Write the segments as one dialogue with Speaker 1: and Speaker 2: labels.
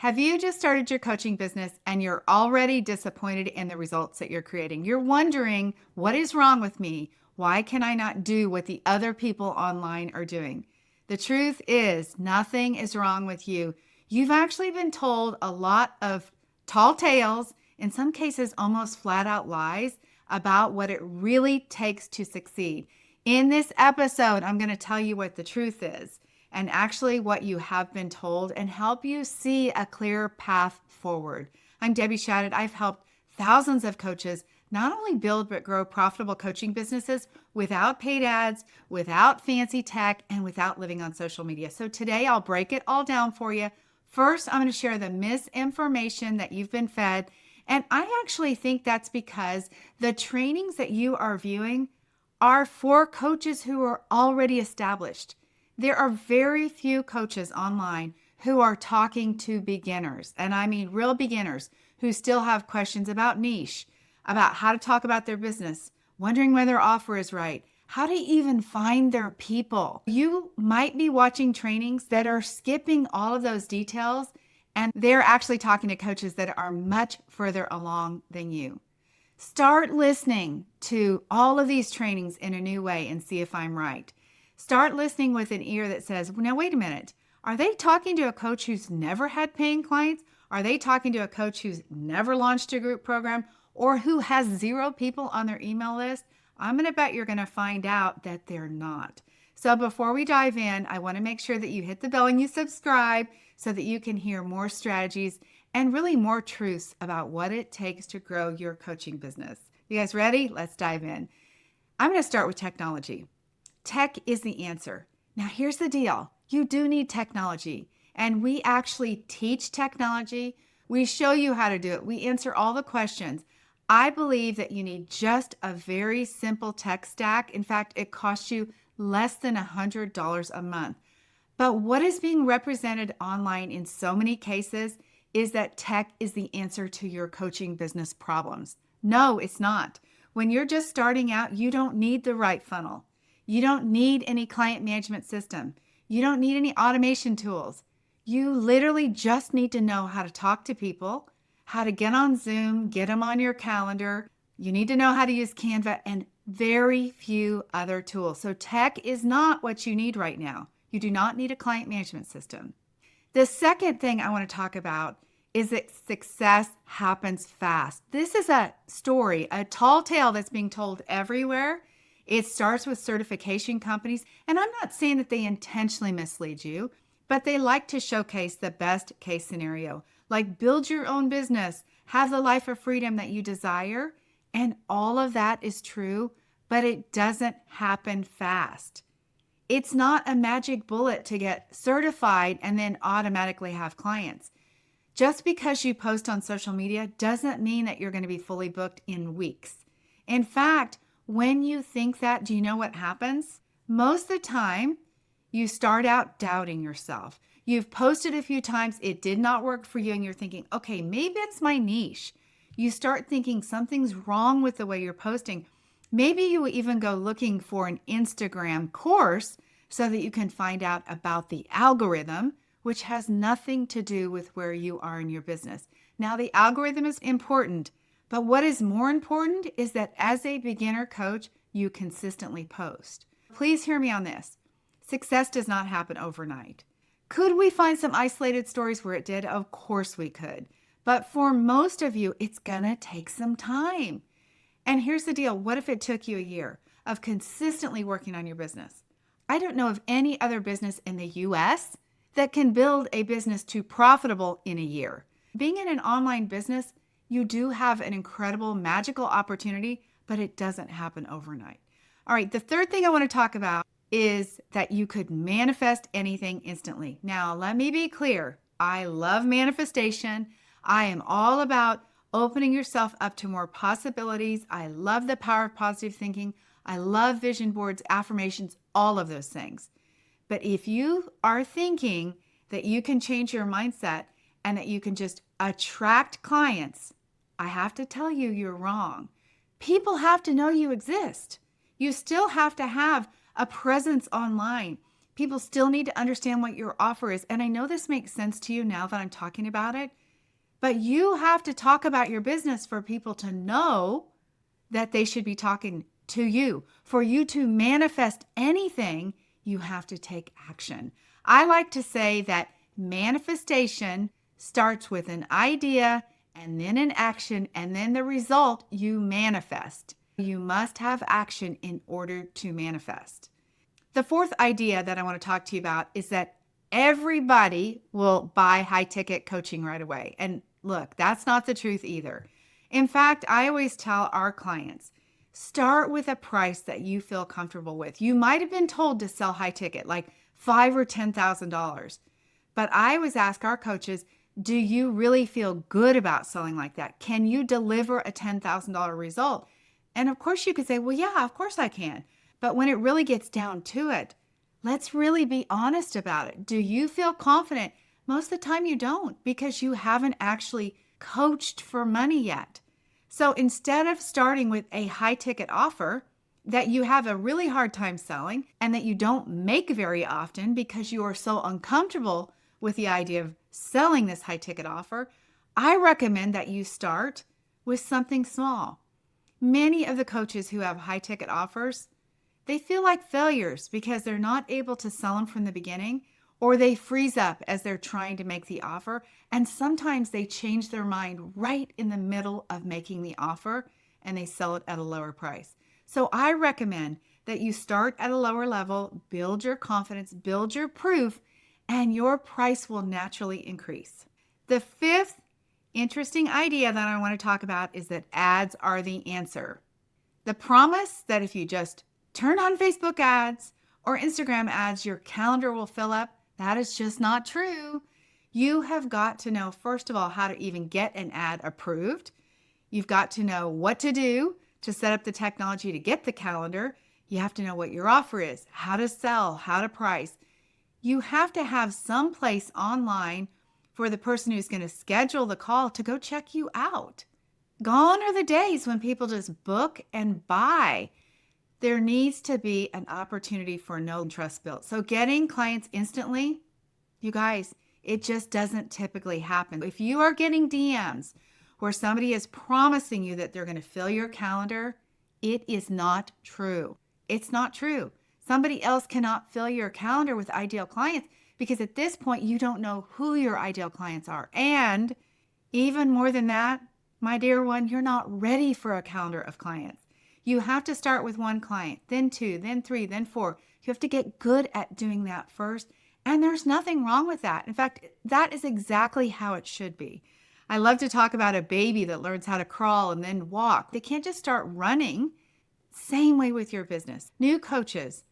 Speaker 1: Have you just started your coaching business and you're already disappointed in the results that you're creating? You're wondering, what is wrong with me? Why can I not do what the other people online are doing? The truth is, nothing is wrong with you. You've actually been told a lot of tall tales, in some cases, almost flat out lies about what it really takes to succeed. In this episode, I'm going to tell you what the truth is and actually what you have been told and help you see a clear path forward. I'm Debbie Shadid. I've helped thousands of coaches not only build but grow profitable coaching businesses without paid ads, without fancy tech, and without living on social media. So today I'll break it all down for you. First, I'm going to share the misinformation that you've been fed. And I actually think that's because the trainings that you are viewing are for coaches who are already established. There are very few coaches online who are talking to beginners, and I mean real beginners who still have questions about niche, about how to talk about their business, wondering whether their offer is right, how to even find their people. You might be watching trainings that are skipping all of those details, and they're actually talking to coaches that are much further along than you. Start listening to all of these trainings in a new way and see if I'm right. Start listening with an ear that says, now, wait a minute. Are they talking to a coach who's never had paying clients? Are they talking to a coach who's never launched a group program or who has 0 people on their email list? I'm going to bet you're going to find out that they're not. So before we dive in, I want to make sure that you hit the bell and you subscribe so that you can hear more strategies and really more truths about what it takes to grow your coaching business. You guys ready? Let's dive in. I'm going to start with technology. Tech is the answer. Now, here's the deal. You do need technology, and we actually teach technology. We show you how to do it. We answer all the questions. I believe that you need just a very simple tech stack. In fact, it costs you less than $100 a month. But what is being represented online in so many cases is that tech is the answer to your coaching business problems. No, it's not. When you're just starting out, you don't need the right funnel. You don't need any client management system. You don't need any automation tools. You literally just need to know how to talk to people, how to get on Zoom, get them on your calendar. You need to know how to use Canva and very few other tools. So tech is not what you need right now. You do not need a client management system. The second thing I want to talk about is that success happens fast. This is a story, a tall tale that's being told everywhere. It starts with certification companies, and I'm not saying that they intentionally mislead you, but they like to showcase the best case scenario, like build your own business, have the life of freedom that you desire, and all of that is true, but it doesn't happen fast. It's not a magic bullet to get certified and then automatically have clients. Just because you post on social media doesn't mean that you're going to be fully booked in weeks. In fact, when you think that, do you know what happens? Most of the time, you start out doubting yourself. You've posted a few times, it did not work for you, and you're thinking, okay, maybe it's my niche. You start thinking something's wrong with the way you're posting. Maybe you even go looking for an Instagram course so that you can find out about the algorithm, which has nothing to do with where you are in your business. Now, the algorithm is important, but what is more important is that as a beginner coach, you consistently post. Please hear me on this. Success does not happen overnight. Could we find some isolated stories where it did? Of course we could. But for most of you, it's going to take some time. And here's the deal. What if it took you a year of consistently working on your business? I don't know of any other business in the US that can build a business to profitable in a year. Being in an online business, you do have an incredible, magical opportunity, but it doesn't happen overnight. All right, the third thing I want to talk about is that you could manifest anything instantly. Now, let me be clear. I love manifestation. I am all about opening yourself up to more possibilities. I love the power of positive thinking. I love vision boards, affirmations, all of those things. But if you are thinking that you can change your mindset and that you can just attract clients, I have to tell you, you're wrong. People have to know you exist. You still have to have a presence online. People still need to understand what your offer is. And I know this makes sense to you now that I'm talking about it, but you have to talk about your business for people to know that they should be talking to you. For you to manifest anything, you have to take action. I like to say that manifestation starts with an idea and then an action, and then the result you manifest. You must have action in order to manifest. The fourth idea that I want to talk to you about is that everybody will buy high ticket coaching right away. And look, that's not the truth either. In fact, I always tell our clients, start with a price that you feel comfortable with. You might have been told to sell high ticket, like $5,000 or $10,000. But I always ask our coaches, do you really feel good about selling like that? Can you deliver a $10,000 result? And of course you could say, well, yeah, of course I can. But when it really gets down to it, let's really be honest about it. Do you feel confident? Most of the time you don't, because you haven't actually coached for money yet. So instead of starting with a high ticket offer that you have a really hard time selling and that you don't make very often because you are so uncomfortable with the idea of selling this high ticket offer, I recommend that you start with something small. Many of the coaches who have high ticket offers, they feel like failures because they're not able to sell them from the beginning, or they freeze up as they're trying to make the offer. And sometimes they change their mind right in the middle of making the offer and they sell it at a lower price. So I recommend that you start at a lower level, build your confidence, build your proof, and your price will naturally increase. The fifth interesting idea that I want to talk about is that ads are the answer. The promise that if you just turn on Facebook ads or Instagram ads, your calendar will fill up, that is just not true. You have got to know, first of all, how to even get an ad approved. You've got to know what to do to set up the technology to get the calendar. You have to know what your offer is, how to sell, how to price. You have to have some place online for the person who's going to schedule the call to go check you out. Gone are the days when people just book and buy. There needs to be an opportunity for no trust built. So getting clients instantly, you guys, it just doesn't typically happen. If you are getting DMs where somebody is promising you that they're going to fill your calendar, it is not true. It's not true. Somebody else cannot fill your calendar with ideal clients because at this point, you don't know who your ideal clients are. And even more than that, my dear one, you're not ready for a calendar of clients. You have to start with one client, then two, then three, then four. You have to get good at doing that first. And there's nothing wrong with that. In fact, that is exactly how it should be. I love to talk about a baby that learns how to crawl and then walk. They can't just start running. Same way with your business. New coaches,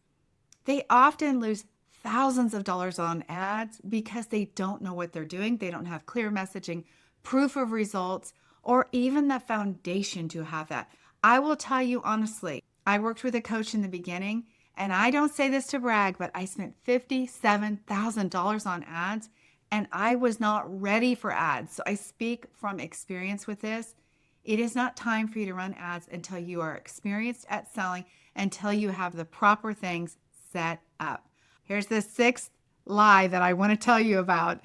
Speaker 1: they often lose thousands of dollars on ads because they don't know what they're doing. They don't have clear messaging, proof of results, or even the foundation to have that. I will tell you honestly, I worked with a coach in the beginning, and I don't say this to brag, but I spent $57,000 on ads, and I was not ready for ads. So I speak from experience with this. It is not time for you to run ads until you are experienced at selling, until you have the proper things set up. Here's the sixth lie that I want to tell you about.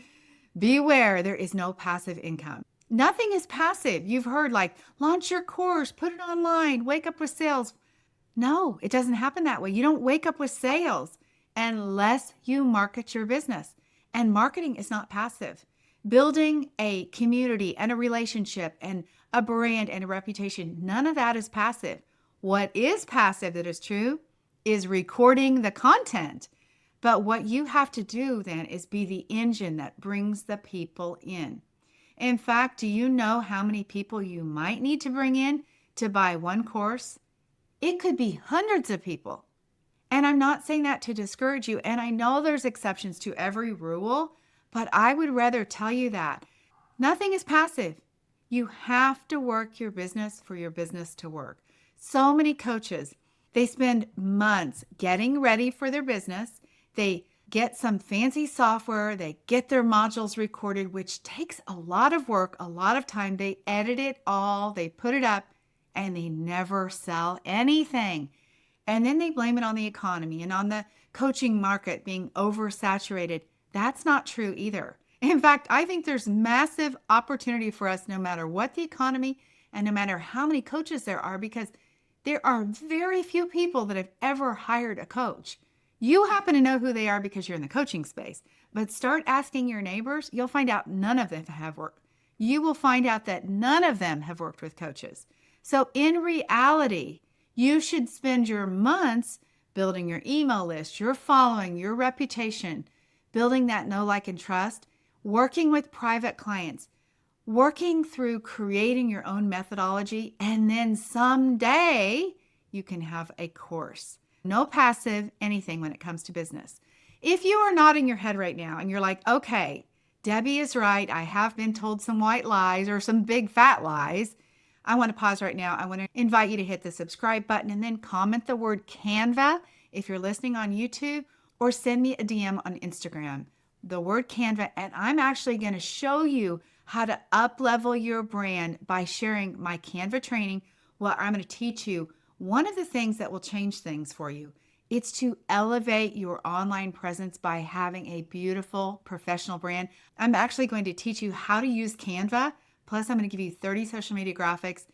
Speaker 1: Beware, there is no passive income. Nothing is passive. You've heard like launch your course, put it online, wake up with sales. No, it doesn't happen that way. You don't wake up with sales unless you market your business. And marketing is not passive. Building a community and a relationship and a brand and a reputation, none of that is passive. What is passive that is true is recording the content. But what you have to do then is be the engine that brings the people in. In fact, do you know how many people you might need to bring in to buy one course? It could be hundreds of people. And I'm not saying that to discourage you. And I know there's exceptions to every rule, but I would rather tell you that nothing is passive. You have to work your business for your business to work. So many coaches, they spend months getting ready for their business. They get some fancy software, they get their modules recorded, which takes a lot of work, a lot of time. They edit it all, they put it up, and they never sell anything. And then they blame it on the economy and on the coaching market being oversaturated. That's not true either. In fact, I think there's massive opportunity for us no matter what the economy and no matter how many coaches there are, because there are very few people that have ever hired a coach. You happen to know who they are because you're in the coaching space, but start asking your neighbors. You'll find out none of them have worked. You will find out that none of them have worked with coaches. So in reality, you should spend your months building your email list, your following, your reputation, building that know, like, and trust, working with private clients, working through creating your own methodology, and then someday you can have a course. No passive anything when it comes to business. If you are nodding your head right now and you're like, okay, Debbie is right, I have been told some white lies or some big fat lies, I want to pause right now. I want to invite you to hit the subscribe button and then comment the word Canva if you're listening on YouTube, or send me a DM on Instagram, the word Canva, and I'm actually going to show you how to up-level your brand by sharing my Canva training. Well, I'm going to teach you one of the things that will change things for you. It's to elevate your online presence by having a beautiful professional brand. I'm actually going to teach you how to use Canva. Plus, I'm going to give you 30 social media graphics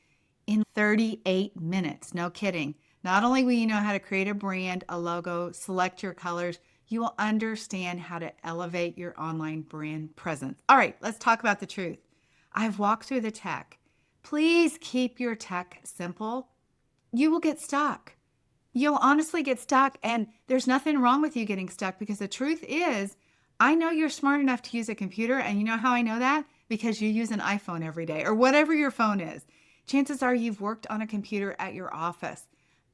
Speaker 1: in 38 minutes. No kidding. Not only will you know how to create a brand, a logo, select your colors, you will understand how to elevate your online brand presence. All right, let's talk about the truth. I've walked through the tech. Please keep your tech simple. You will get stuck. You'll honestly get stuck, and there's nothing wrong with you getting stuck, because the truth is, I know you're smart enough to use a computer, and you know how I know that? Because you use an iPhone every day or whatever your phone is. Chances are you've worked on a computer at your office.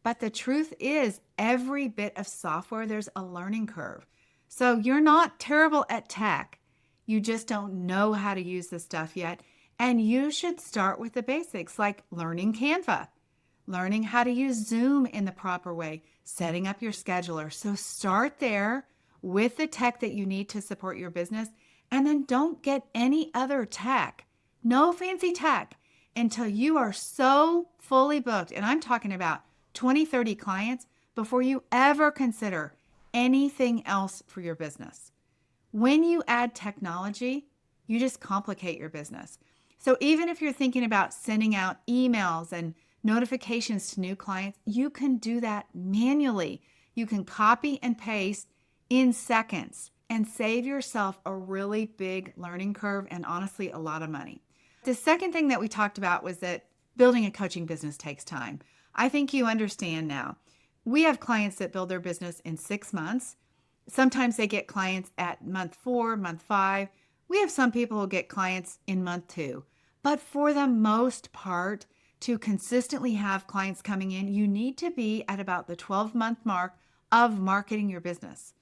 Speaker 1: But the truth is, every bit of software, there's a learning curve. So you're not terrible at tech. You just don't know how to use the stuff yet. And you should start with the basics, like learning Canva, learning how to use Zoom in the proper way, setting up your scheduler. So start there with the tech that you need to support your business, and then don't get any other tech, no fancy tech, until you are so fully booked. And I'm talking about 20, 30 clients before you ever consider anything else for your business. When you add technology, you just complicate your business. So even if you're thinking about sending out emails and notifications to new clients, you can do that manually. You can copy and paste in seconds and save yourself a really big learning curve and honestly a lot of money. The second thing that we talked about was that building a coaching business takes time. I think you understand now. We have clients that build their business in 6 months. Sometimes they get clients at month 4, month 5. We have some people who get clients in month 2. But for the most part, to consistently have clients coming in, you need to be at about the 12-month mark of marketing your business.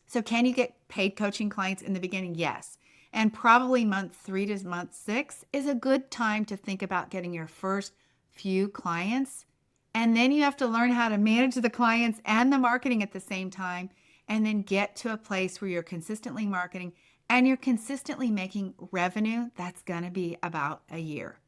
Speaker 1: So can you get paid coaching clients in the beginning? Yes. And probably month 3 to month 6 is a good time to think about getting your first few clients. And then you have to learn how to manage the clients and the marketing at the same time, and then get to a place where you're consistently marketing and you're consistently making revenue. That's going to be about a year.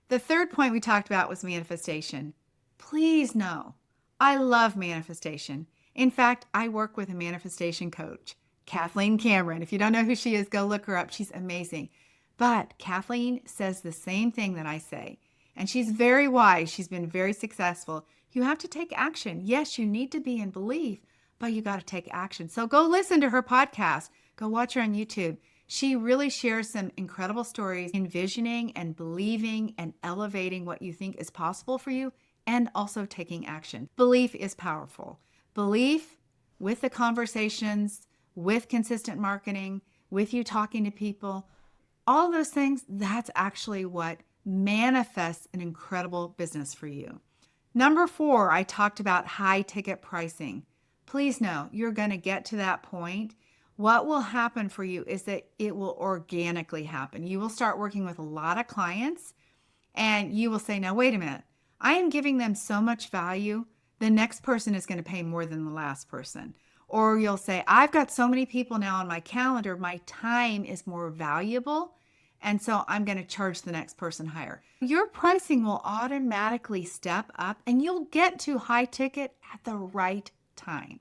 Speaker 1: The third point we talked about was manifestation. Please know, I love manifestation. In fact, I work with a manifestation coach, Kathleen Cameron. If you don't know who she is, go look her up. She's amazing. But Kathleen says the same thing that I say. And she's very wise. She's been very successful. You have to take action. Yes, you need to be in belief, but you got to take action. So go listen to her podcast. Go watch her on YouTube. She really shares some incredible stories, envisioning and believing and elevating what you think is possible for you, and also taking action. Belief is powerful. Belief with the conversations, with consistent marketing, with you talking to people, all those things, that's actually what manifests an incredible business for you. Number 4, I talked about high ticket pricing. Please know, you're going to get to that point. What will happen for you is that it will organically happen. You will start working with a lot of clients and you will say, now, wait a minute. I am giving them so much value. The next person is going to pay more than the last person. Or you'll say, I've got so many people now on my calendar. My time is more valuable. And so I'm going to charge the next person higher. Your pricing will automatically step up and you'll get to high ticket at the right time.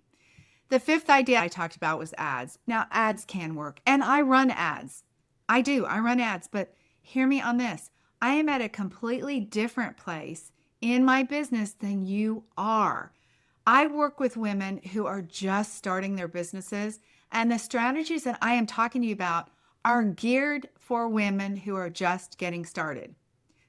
Speaker 1: The fifth idea I talked about was ads. Now, ads can work, and I run ads. I do. I run ads, but hear me on this. I am at a completely different place in my business than you are. I work with women who are just starting their businesses, and the strategies that I am talking to you about are geared for women who are just getting started.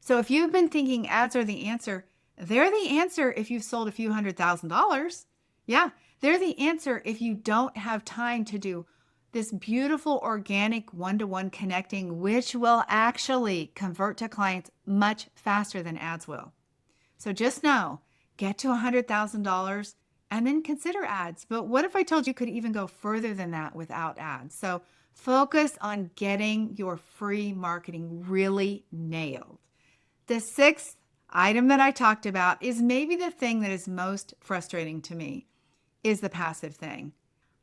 Speaker 1: So if you've been thinking ads are the answer, they're the answer if you've sold a few $100,000. Yeah, they're the answer if you don't have time to do this beautiful organic one-to-one connecting, which will actually convert to clients much faster than ads will. So just know, get to $100,000 and then consider ads. But what if I told you could even go further than that without ads? So focus on getting your free marketing really nailed. The sixth item that I talked about is maybe the thing that is most frustrating to me, is the passive thing.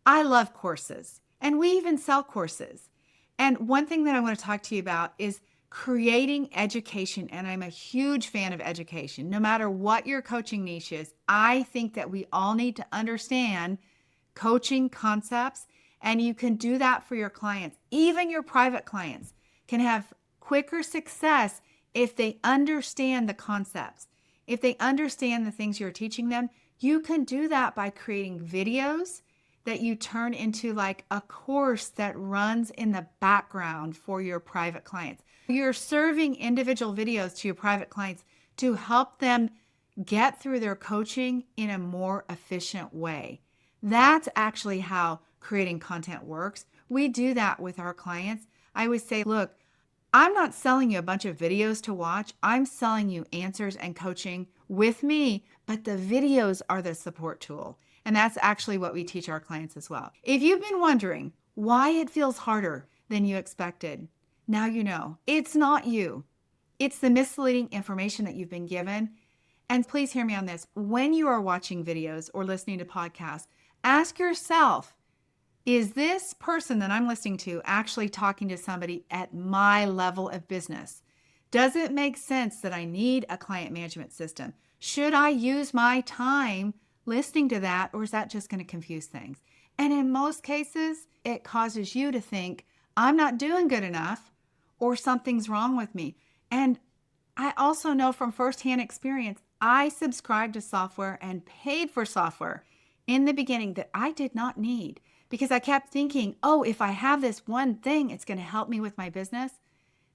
Speaker 1: I love courses, and we even sell courses. And one thing that I want to talk to you about is creating education. And I'm a huge fan of education. No matter what your coaching niche is, I think that we all need to understand coaching concepts, and you can do that for your clients. Even your private clients can have quicker success if they understand the concepts. If they understand the things you're teaching them, you can do that by creating videos that you turn into like a course that runs in the background for your private clients. You're serving individual videos to your private clients to help them get through their coaching in a more efficient way. That's actually how creating content works. We do that with our clients. I always say, look, I'm not selling you a bunch of videos to watch. I'm selling you answers and coaching with me, but the videos are the support tool. And that's actually what we teach our clients as well. If you've been wondering why it feels harder than you expected, now you know. It's not you. It's the misleading information that you've been given. And please hear me on this. When you are watching videos or listening to podcasts, ask yourself, is this person that I'm listening to actually talking to somebody at my level of business? Does it make sense that I need a client management system? Should I use my time listening to that, or is that just going to confuse things? And in most cases, it causes you to think, I'm not doing good enough, or something's wrong with me. And I also know from firsthand experience, I subscribed to software and paid for software in the beginning that I did not need, because I kept thinking, oh, if I have this one thing, it's going to help me with my business.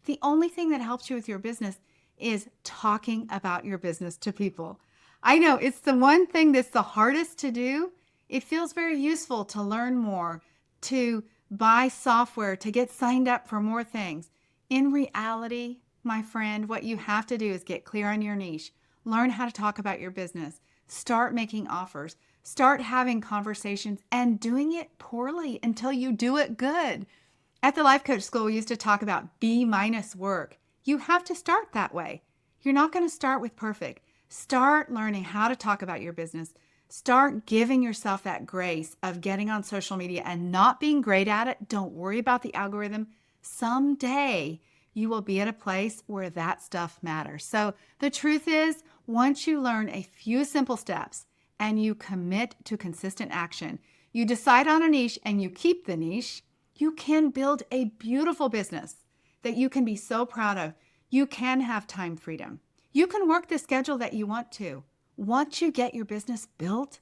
Speaker 1: The only thing that helps you with your business is talking about your business to people. I know it's the one thing that's the hardest to do. It feels very useful to learn more, to buy software, to get signed up for more things. In reality, my friend, what you have to do is get clear on your niche, learn how to talk about your business, start making offers, start having conversations, and doing it poorly until you do it good. At the Life Coach School, we used to talk about B- work. You have to start that way. You're not going to start with perfect. Start learning how to talk about your business. Start giving yourself that grace of getting on social media and not being great at it. Don't worry about the algorithm. Someday you will be at a place where that stuff matters. So the truth is, once you learn a few simple steps and you commit to consistent action, you decide on a niche and you keep the niche, you can build a beautiful business that you can be so proud of. You can have time freedom. You can work the schedule that you want to. Once you get your business built,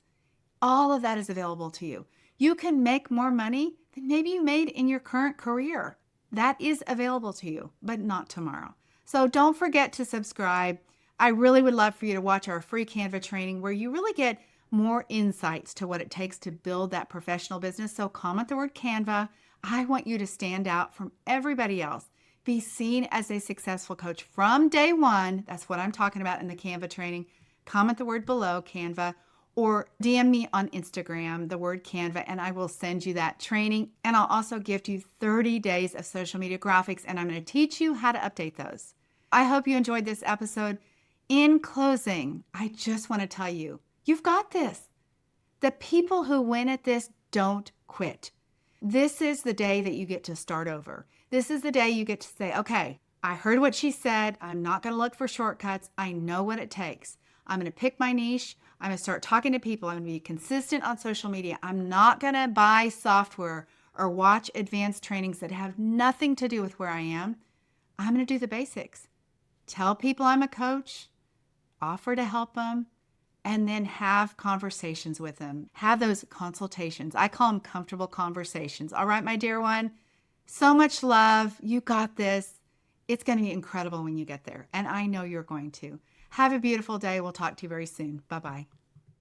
Speaker 1: all of that is available to you. You can make more money than maybe you made in your current career. That is available to you, but not tomorrow. So don't forget to subscribe. I really would love for you to watch our free Canva training where you really get more insights to what it takes to build that professional business. So comment the word Canva. I want you to stand out from everybody else. Be seen as a successful coach from day one. That's what I'm talking about in the Canva training. Comment the word below, Canva, or DM me on Instagram, the word Canva, and I will send you that training. And I'll also gift you 30 days of social media graphics, and I'm going to teach you how to update those. I hope you enjoyed this episode. In closing, I just want to tell you, you've got this. The people who win at this don't quit. This is the day that you get to start over. This is the day you get to say, okay, I heard what she said. I'm not going to look for shortcuts. I know what it takes. I'm going to pick my niche. I'm going to start talking to people. I'm going to be consistent on social media. I'm not going to buy software or watch advanced trainings that have nothing to do with where I am. I'm going to do the basics. Tell people I'm a coach, offer to help them, and then have conversations with them. Have those consultations. I call them comfortable conversations. All right, my dear one. So much love. You got this. It's going to be incredible when you get there. And I know you're going to. Have a beautiful day. We'll talk to you very soon. Bye-bye.